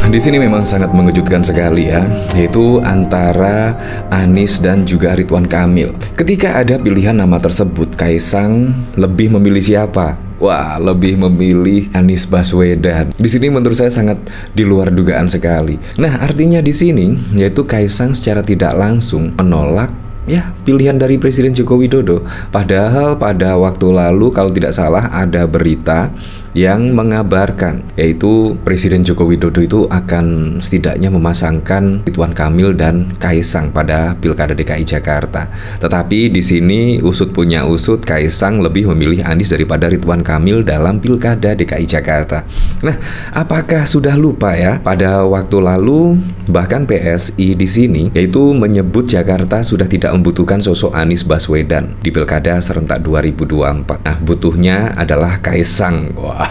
Di sini memang sangat mengejutkan sekali ya, yaitu antara Anies dan juga Ridwan Kamil. Ketika ada pilihan nama tersebut, Kaisang lebih memilih siapa? Wah, lebih memilih Anies Baswedan. Di sini menurut saya sangat di luar dugaan sekali. Nah, artinya di sini yaitu Kaisang secara tidak langsung menolak ya pilihan dari Presiden Joko Widodo. Padahal pada waktu lalu kalau tidak salah ada berita yang mengabarkan yaitu Presiden Joko Widodo itu akan setidaknya memasangkan Ridwan Kamil dan Kaisang pada Pilkada DKI Jakarta. Tetapi di sini usut punya usut, Kaisang lebih memilih Anies daripada Ridwan Kamil dalam Pilkada DKI Jakarta. Nah, apakah sudah lupa ya pada waktu lalu bahkan PSI di sini yaitu menyebut Jakarta sudah tidak membutuhkan sosok Anies Baswedan di Pilkada serentak 2024. Nah, butuhnya adalah Kaisang. Wah.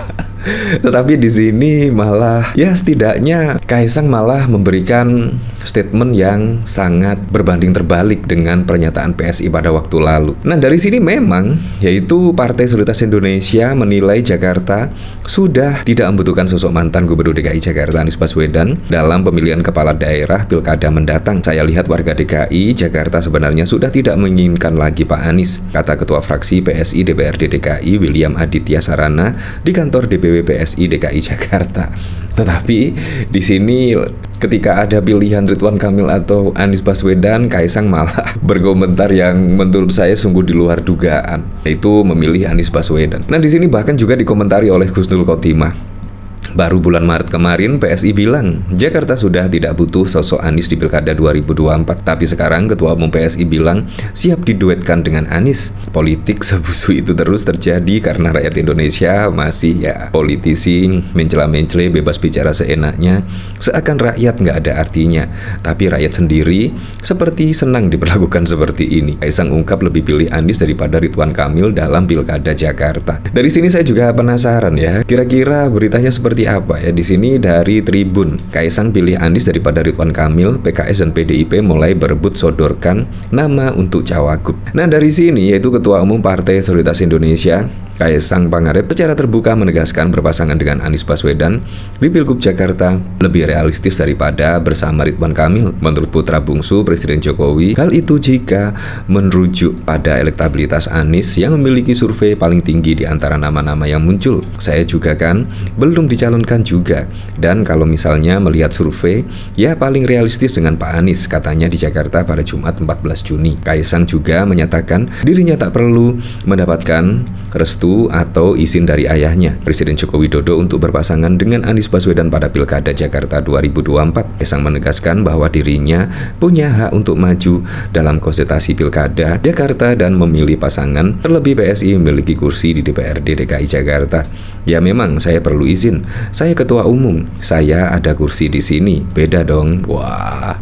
Tetapi di sini malah ya setidaknya Kaisang malah memberikan statement yang sangat berbanding terbalik dengan pernyataan PSI pada waktu lalu. Nah, dari sini memang yaitu Partai Solidaritas Indonesia menilai Jakarta sudah tidak membutuhkan sosok mantan Gubernur DKI Jakarta Anies Baswedan dalam pemilihan kepala daerah Pilkada mendatang. Saya lihat warga DKI Jakarta sebenarnya sudah tidak menginginkan lagi Pak Anies, kata Ketua Fraksi PSI DPRD DKI William Aditya Sarana di kantor DPW PSI DKI Jakarta. Tetapi di sini ketika ada pilihan Ridwan Kamil atau Anies Baswedan, Kaisang malah berkomentar yang menurut saya sungguh di luar dugaan, yaitu memilih Anies Baswedan. Nah, di sini bahkan juga dikomentari oleh Husnul Khotimah. Baru bulan Maret kemarin PSI bilang Jakarta sudah tidak butuh sosok Anies di Pilkada 2024. Tapi sekarang Ketua Umum PSI bilang siap diduetkan dengan Anies. Politik sebusu itu terus terjadi karena rakyat Indonesia masih ya politisi mencela-mencele bebas bicara seenaknya, seakan rakyat nggak ada artinya. Tapi rakyat sendiri seperti senang diperlakukan seperti ini. Kaisang ungkap lebih pilih Anies daripada Ridwan Kamil dalam Pilkada Jakarta. Dari sini saya juga penasaran ya, kira-kira beritanya seperti apa ya. Di sini dari Tribun, Kaisang pilih Anies daripada Ridwan Kamil, PKS dan PDIP mulai berebut sodorkan nama untuk cawagup. Nah, dari sini yaitu Ketua Umum Partai Solidaritas Indonesia Kaisang Pangarep secara terbuka menegaskan berpasangan dengan Anies Baswedan di Pilgub Jakarta lebih realistis daripada bersama Ridwan Kamil. Menurut putra bungsu Presiden Jokowi, hal itu jika merujuk pada elektabilitas Anies yang memiliki survei paling tinggi di antara nama-nama yang muncul. Saya juga kan belum dicalonkan juga, dan kalau misalnya melihat survei ya paling realistis dengan Pak Anies, katanya di Jakarta pada Jumat 14 Juni. Kaisang juga menyatakan dirinya tak perlu mendapatkan restu atau izin dari ayahnya Presiden Joko Widodo untuk berpasangan dengan Anies Baswedan pada Pilkada Jakarta 2024. Kaisang menegaskan bahwa dirinya punya hak untuk maju dalam konsultasi Pilkada Jakarta dan memilih pasangan, terlebih PSI memiliki kursi di DPRD DKI Jakarta. Ya memang saya perlu izin, saya ketua umum, saya ada kursi di sini, beda dong. Wah,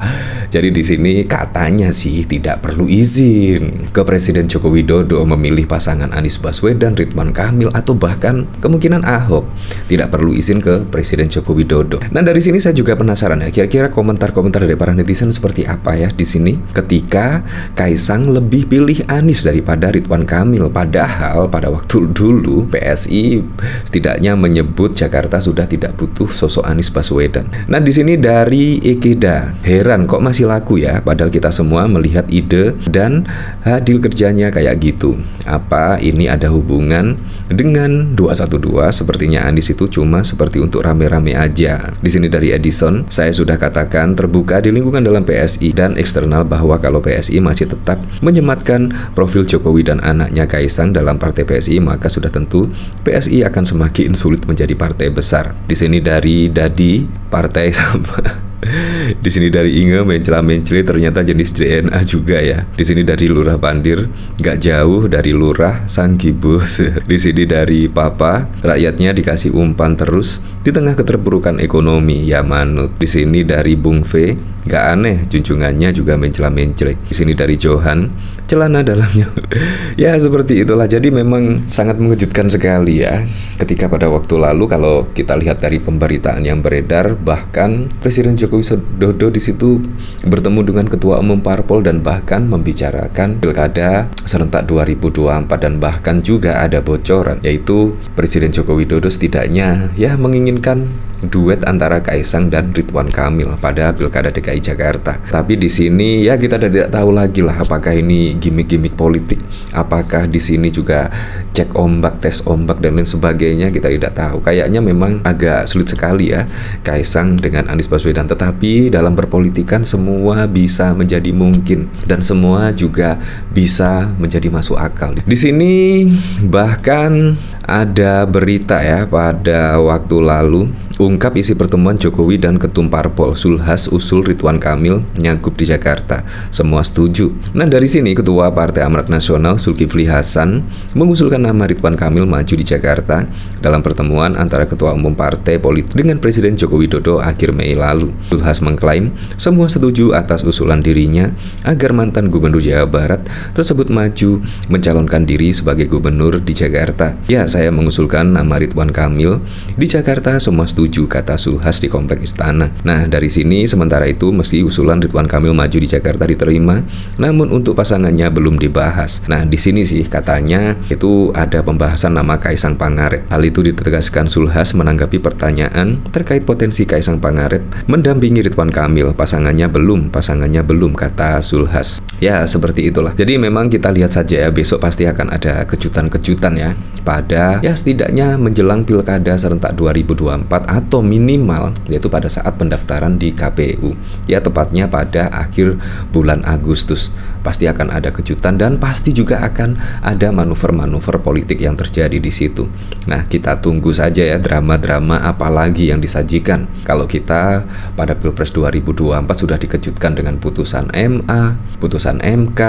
jadi di sini katanya sih tidak perlu izin ke Presiden Joko Widodo memilih pasangan Anies Baswedan, Ridwan Kamil, atau bahkan kemungkinan Ahok. Tidak perlu izin ke Presiden Joko Widodo. Nah, dari sini saya juga penasaran ya, kira-kira komentar-komentar dari para netizen seperti apa ya di sini ketika Kaisang lebih pilih Anies daripada Ridwan Kamil. Padahal pada waktu dulu PSI setidaknya menyebut Jakarta sudah tidak butuh sosok Anies Baswedan. Nah, di sini dari Ekeda, heran kok masih laku ya, padahal kita semua melihat ide dan hasil kerjanya kayak gitu. Apa ini ada hubungan dengan 212? Sepertinya Anies itu cuma seperti untuk rame-rame aja. Di sini dari Edison, saya sudah katakan terbuka di lingkungan dalam PSI dan eksternal bahwa kalau PSI masih tetap menyematkan profil Jokowi dan anaknya Kaisang dalam partai PSI, maka sudah tentu PSI akan semakin sulit menjadi partai besar. Di sini dari Dadi, partai sama. Di sini dari Inge, mencela-menceli ternyata jenis DNA juga ya. Di sini dari Lurah Pandir, gak jauh dari Lurah Sanggibus. Di sini dari Papa, rakyatnya dikasih umpan terus di tengah keterpurukan ekonomi, ya manut. Di sini dari Bung V, gak aneh junjungannya juga mencela-menceli. Di sini dari Johan, celana dalamnya. Ya seperti itulah. Jadi memang sangat mengejutkan sekali ya, ketika pada waktu lalu kalau kita lihat dari pemberitaan yang beredar, bahkan Presiden Joko Joko Widodo di situ bertemu dengan Ketua Umum Parpol dan bahkan membicarakan Pilkada serentak 2024, dan bahkan juga ada bocoran yaitu Presiden Joko Widodo setidaknya ya menginginkan duet antara Kaisang dan Ridwan Kamil pada Pilkada DKI Jakarta. Tapi di sini ya kita tidak tahu lagi lah apakah ini gimmick-gimmick politik, apakah di sini juga cek ombak, tes ombak dan lain sebagainya, kita tidak tahu. Kayaknya memang agak sulit sekali ya Kaisang dengan Anies Baswedan, tetapi dalam berpolitikan semua bisa menjadi mungkin dan semua juga bisa menjadi masuk akal. Di sini bahkan ada berita ya pada waktu lalu ungkap isi pertemuan Jokowi dan Ketum Parpol, Zulhas usul Ridwan Kamil nyagup di Jakarta, semua setuju. Nah dari sini Ketua Partai Amanat Nasional Zulkifli Hasan mengusulkan nama Ridwan Kamil maju di Jakarta dalam pertemuan antara Ketua Umum Partai Politik dengan Presiden Joko Widodo akhir Mei lalu. Zulhas mengklaim semua setuju atas usulan dirinya agar mantan Gubernur Jawa Barat tersebut maju mencalonkan diri sebagai gubernur di Jakarta. Ya, saya mengusulkan nama Ridwan Kamil di Jakarta, semua setuju, kata Zulhas di Komplek Istana. Nah, dari sini sementara itu mesti usulan Ridwan Kamil maju di Jakarta diterima, namun untuk pasangannya belum dibahas. Nah, di sini sih katanya itu ada pembahasan nama Kaisang Pangarep. Hal itu ditegaskan Zulhas menanggapi pertanyaan terkait potensi Kaisang Pangarep mendampingi Ridwan Kamil. Pasangannya belum, kata Zulhas. Ya, seperti itulah. Jadi memang kita lihat saja ya, besok pasti akan ada kejutan-kejutan ya pada ya setidaknya menjelang Pilkada serentak 2024 atau minimal yaitu pada saat pendaftaran di KPU. Ya tepatnya pada akhir bulan Agustus. Pasti akan ada kejutan dan pasti juga akan ada manuver-manuver politik yang terjadi di situ. Nah, kita tunggu saja ya drama-drama apa lagi yang disajikan. Kalau kita pada Pilpres 2024 sudah dikejutkan dengan putusan MA, putusan MK,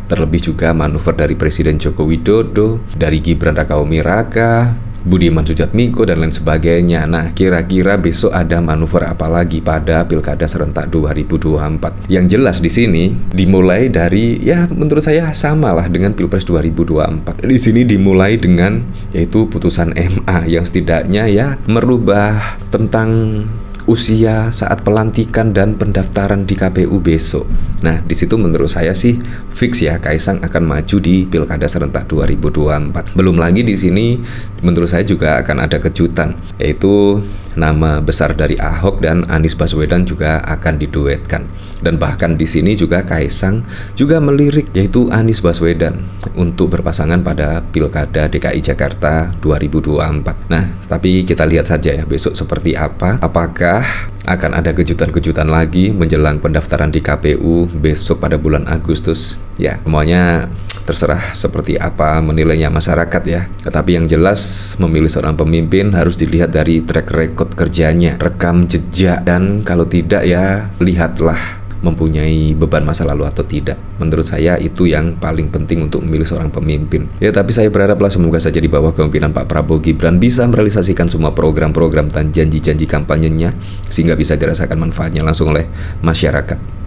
terlebih juga manuver dari Presiden Joko Widodo, dari Gibran Rakabuming Raka, Budiman Sujatmiko dan lain sebagainya. Nah, kira-kira besok ada manuver apa lagi pada Pilkada serentak 2024? Yang jelas di sini dimulai dari ya menurut saya samalah dengan Pilpres 2024. Di sini dimulai dengan yaitu putusan MA yang setidaknya ya merubah tentang usia saat pelantikan dan pendaftaran di KPU besok. Nah, di situ menurut saya sih fix ya Kaisang akan maju di Pilkada serentak 2024. Belum lagi di sini menurut saya juga akan ada kejutan, yaitu nama besar dari Ahok dan Anies Baswedan juga akan diduetkan. Dan bahkan di sini juga Kaisang juga melirik yaitu Anies Baswedan untuk berpasangan pada Pilkada DKI Jakarta 2024. Nah, tapi kita lihat saja ya besok seperti apa. Apakah akan ada kejutan-kejutan lagi menjelang pendaftaran di KPU besok pada bulan Agustus? Ya, semuanya terserah seperti apa menilainya masyarakat ya. Tetapi yang jelas memilih seorang pemimpin harus dilihat dari track record kerjanya, rekam jejak, dan kalau tidak ya lihatlah mempunyai beban masa lalu atau tidak. Menurut saya itu yang paling penting untuk memilih seorang pemimpin. Ya, tapi saya berharaplah semoga saja di bawah kepemimpinan Pak Prabowo Gibran bisa merealisasikan semua program-program dan janji-janji kampanyenya sehingga bisa dirasakan manfaatnya langsung oleh masyarakat.